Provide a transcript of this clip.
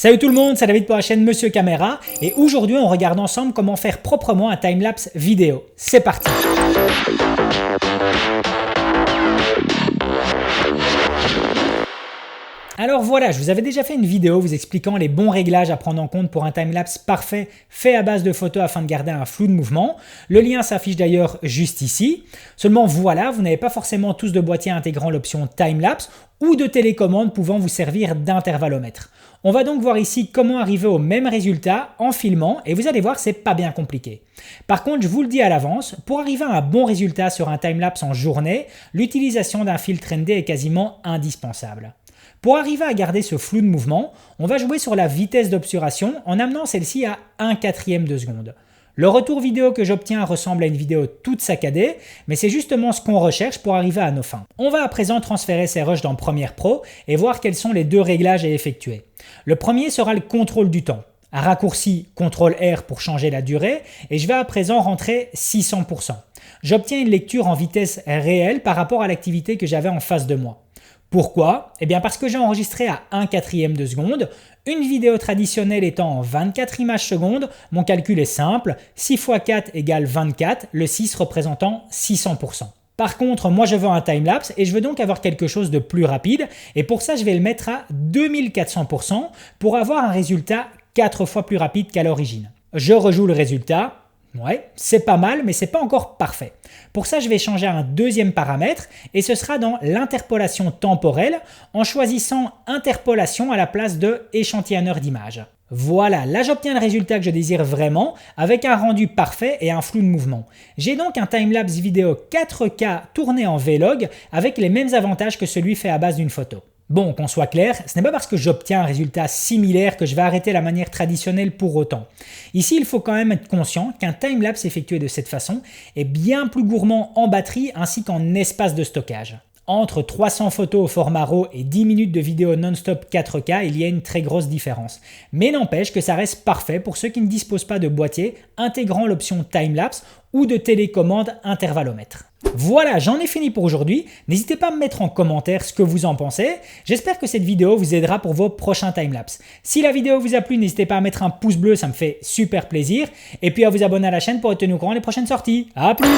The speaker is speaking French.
Salut tout le monde, c'est David pour la chaîne Monsieur Caméra et aujourd'hui on regarde ensemble comment faire proprement un timelapse vidéo. C'est parti! Alors voilà, je vous avais déjà fait une vidéo vous expliquant les bons réglages à prendre en compte pour un timelapse parfait fait à base de photos afin de garder un flou de mouvement. Le lien s'affiche d'ailleurs juste ici. Seulement voilà, vous n'avez pas forcément tous de boîtiers intégrant l'option timelapse ou de télécommande pouvant vous servir d'intervallomètre. On va donc voir ici comment arriver au même résultat en filmant et vous allez voir, c'est pas bien compliqué. Par contre, je vous le dis à l'avance, pour arriver à un bon résultat sur un timelapse en journée, l'utilisation d'un filtre ND est quasiment indispensable. Pour arriver à garder ce flou de mouvement, on va jouer sur la vitesse d'obturation en amenant celle-ci à 1/4 de seconde. Le retour vidéo que j'obtiens ressemble à une vidéo toute saccadée, mais c'est justement ce qu'on recherche pour arriver à nos fins. On va à présent transférer ces rushs dans Premiere Pro et voir quels sont les deux réglages à effectuer. Le premier sera le contrôle du temps. Un raccourci CTRL-R pour changer la durée et je vais à présent rentrer 600%. J'obtiens une lecture en vitesse réelle par rapport à l'activité que j'avais en face de moi. Pourquoi? Eh bien parce que j'ai enregistré à 1/4 de seconde, une vidéo traditionnelle étant en 24 images secondes, mon calcul est simple, 6 x 4 égale 24, le 6 représentant 600%. Par contre, moi je veux un timelapse et je veux donc avoir quelque chose de plus rapide et pour ça je vais le mettre à 2400% pour avoir un résultat 4 fois plus rapide qu'à l'origine. Je rejoue le résultat. Ouais, c'est pas mal, mais c'est pas encore parfait. Pour ça, je vais changer un deuxième paramètre et ce sera dans l'interpolation temporelle en choisissant interpolation à la place de échantillonneur d'images. Voilà, là j'obtiens le résultat que je désire vraiment avec un rendu parfait et un flou de mouvement. J'ai donc un timelapse vidéo 4K tourné en Vlog avec les mêmes avantages que celui fait à base d'une photo. Bon, qu'on soit clair, ce n'est pas parce que j'obtiens un résultat similaire que je vais arrêter la manière traditionnelle pour autant. Ici, il faut quand même être conscient qu'un timelapse effectué de cette façon est bien plus gourmand en batterie ainsi qu'en espace de stockage. Entre 300 photos au format RAW et 10 minutes de vidéo non-stop 4K, il y a une très grosse différence. Mais n'empêche que ça reste parfait pour ceux qui ne disposent pas de boîtier intégrant l'option timelapse ou de télécommande intervallomètre. Voilà, j'en ai fini pour aujourd'hui. N'hésitez pas à me mettre en commentaire ce que vous en pensez. J'espère que cette vidéo vous aidera pour vos prochains timelapses. Si la vidéo vous a plu, n'hésitez pas à mettre un pouce bleu, ça me fait super plaisir. Et puis à vous abonner à la chaîne pour être tenu au courant des prochaines sorties. A plus!